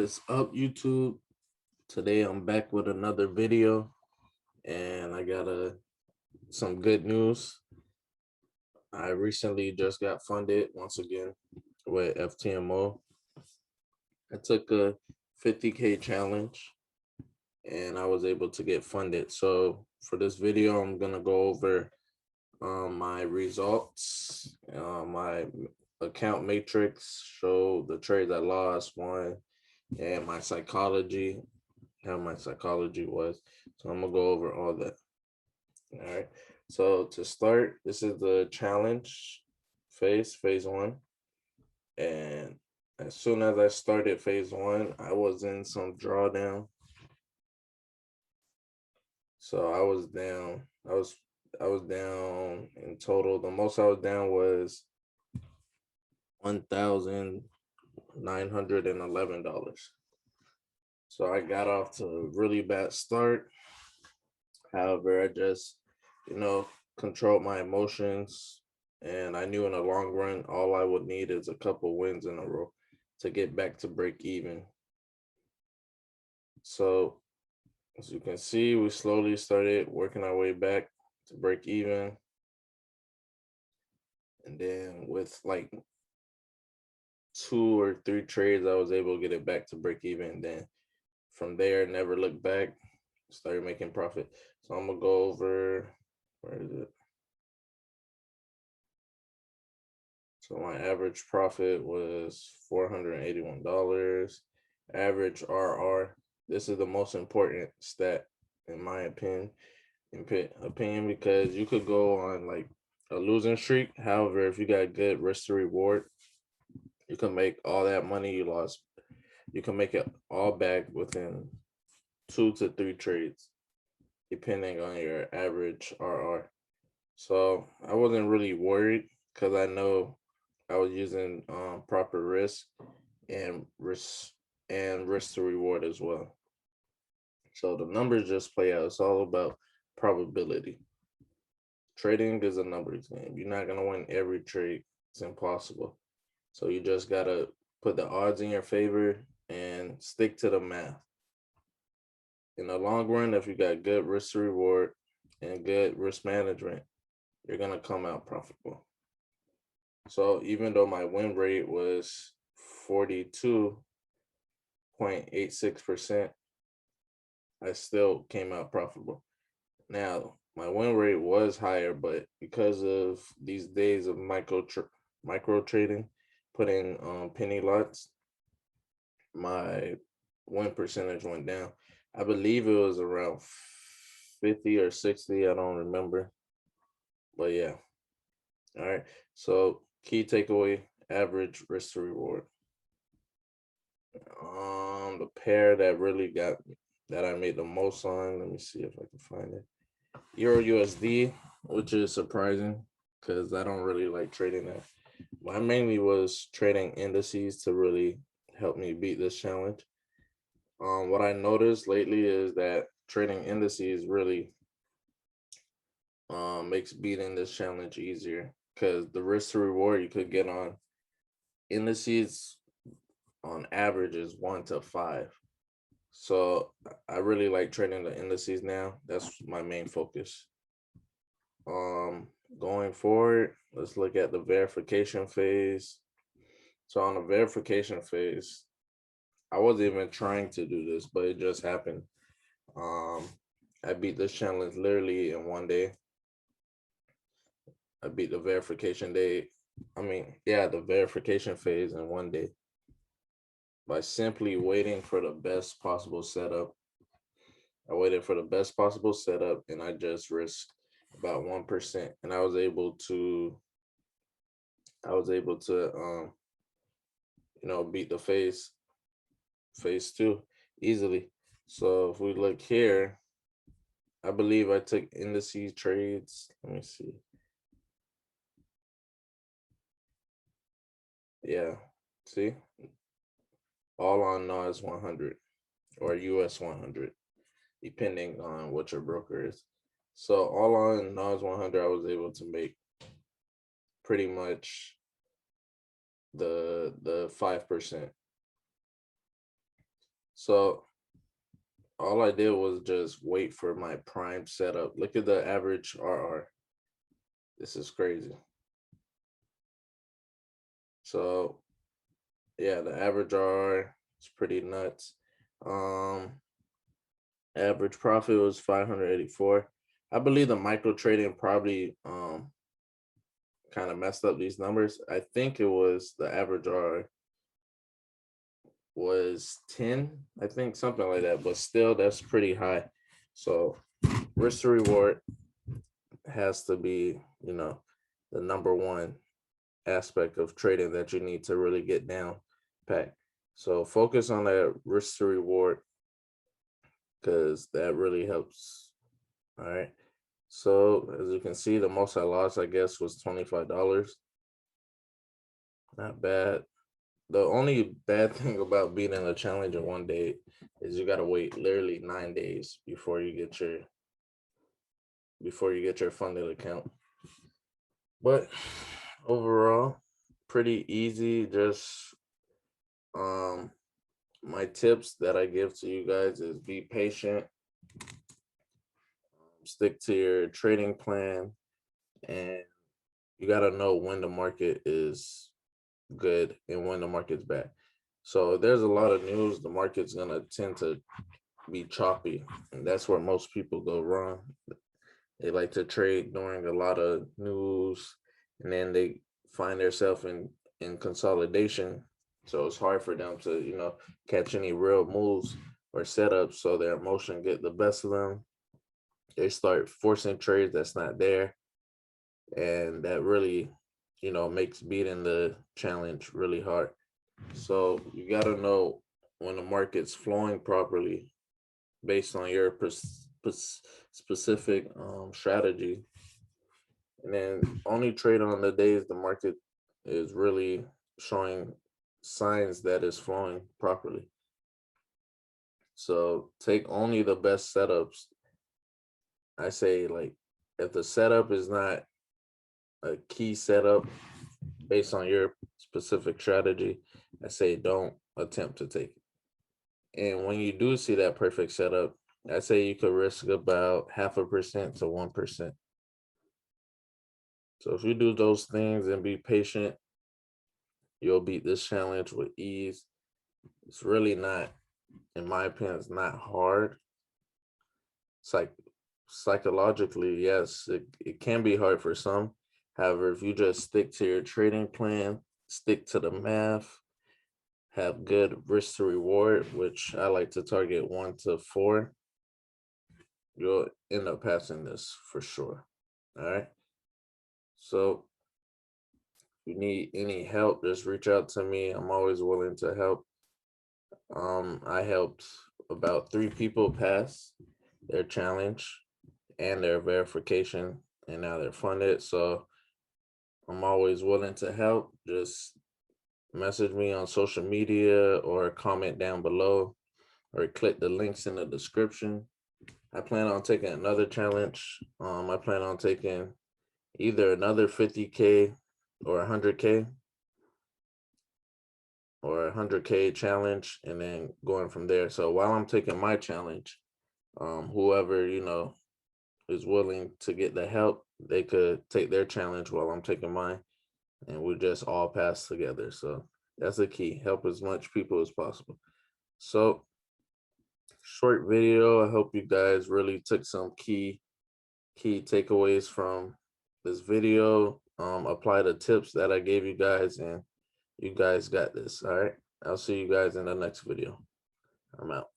is up, YouTube? Today I'm back with another video, and I got some good news. I recently just got funded once again with FTMO. I took a 50K challenge and I was able to get funded. So for this video, I'm gonna go over my results, my account matrix, show the trades I lost, won, and my psychology, how my psychology was. So I'm gonna go over all that. All right. So to start, this is the challenge phase one. And as soon as I started phase one, I was in some drawdown. So I was down. I was down in total. The most I was down was $1,911. So I got off to a really bad start. However, I just, controlled my emotions. And I knew in the long run, all I would need is a couple wins in a row to get back to break even. So as you can see, we slowly started working our way back to break even. And then with like 2 or 3 trades, I was able to get it back to break even. And then from there, never looked back, started making profit. So I'm gonna go over, where is it? So my average profit was $481. Average RR. This is the most important stat in my opinion, because you could go on like a losing streak. However, if you got good risk to reward, you can make all that money you lost. You can make it all back within 2 to 3 trades, depending on your average RR. So I wasn't really worried because I know I was using proper risk and risk to reward as well. So the numbers just play out. It's all about probability. Trading is a numbers game. You're not gonna win every trade. It's impossible. So you just gotta put the odds in your favor and stick to the math. In the long run, if you got good risk to reward and good risk management, you're gonna come out profitable. So even though my win rate was 42.86%, I still came out profitable. Now, my win rate was higher, but because of these days of micro trading, putting penny lots, my win percentage went down. I believe it was around 50 or 60. I don't remember. But yeah. All right. So key takeaway, average risk to reward. The pair that really got that I made the most on, let me see if I can find it. Euro USD, which is surprising because I don't really like trading that. I mainly was trading indices to really help me beat this challenge. What I noticed lately is that trading indices really makes beating this challenge easier because the risk to reward you could get on indices on average is 1 to 5. So I really like trading the indices now. That's my main focus. Going forward, let's look at the verification phase. So on the verification phase, I wasn't even trying to do this, but it just happened. I beat this challenge literally in one day. I beat the verification day. The verification phase in one day by simply waiting for the best possible setup. I waited for the best possible setup and I just risked about 1%, and I was able to beat the phase two easily. So if we look here, I believe I took indices trades. Let me see. Yeah, see, all on NAS 100 or US 100, depending on what your broker is. So all on NAS 100, I was able to make pretty much the 5%. So all I did was just wait for my prime setup. Look at the average RR. This is crazy. So yeah, the average RR is pretty nuts. Average profit was 584. I believe the micro trading probably kind of messed up these numbers. I think it was the average R was 10, I think something like that, but still that's pretty high. So risk to reward has to be, the number one aspect of trading that you need to really get down pat. So focus on that risk to reward because that really helps. All right. So as you can see, the most I lost, I guess, was $25. Not bad. The only bad thing about beating a challenge in one day is you gotta wait literally 9 days before you get your funded account. But overall, pretty easy. Just my tips that I give to you guys is be patient, stick to your trading plan, and you gotta know when the market is good and when the market's bad. So there's a lot of news, the market's gonna tend to be choppy, and that's where most people go wrong. They like to trade during a lot of news, and then they find themselves in consolidation. So it's hard for them to, catch any real moves or setups. So their emotion get the best of them. They start forcing trades that's not there, and that really, makes beating the challenge really hard. So you got to know when the market's flowing properly based on your specific strategy, and then only trade on the days the market is really showing signs that it's flowing properly. So take only the best setups. I say, like, if the setup is not a key setup based on your specific strategy, I say don't attempt to take it. And when you do see that perfect setup, I say you could risk about 0.5% to 1%. So if you do those things and be patient, you'll beat this challenge with ease. It's really not, in my opinion, it's not hard. It's like psychologically, yes, it can be hard for some. However, if you just stick to your trading plan, stick to the math, have good risk to reward, which I like to target 1 to 4, you'll end up passing this for sure. All right. So if you need any help, just reach out to me. I'm always willing to help. I helped about 3 people pass their challenge and their verification, and now they're funded. So I'm always willing to help. Just message me on social media or comment down below or click the links in the description. I plan on taking another challenge. I plan on taking either another 50K or 100K or 100K challenge, and then going from there. So while I'm taking my challenge, whoever, is willing to get the help, they could take their challenge while I'm taking mine, and we just all pass together. So that's the key. Help as much people as possible. So short video. I hope you guys really took some key takeaways from this video. Apply the tips that I gave you guys, and you guys got this. All right. I'll see you guys in the next video. I'm out.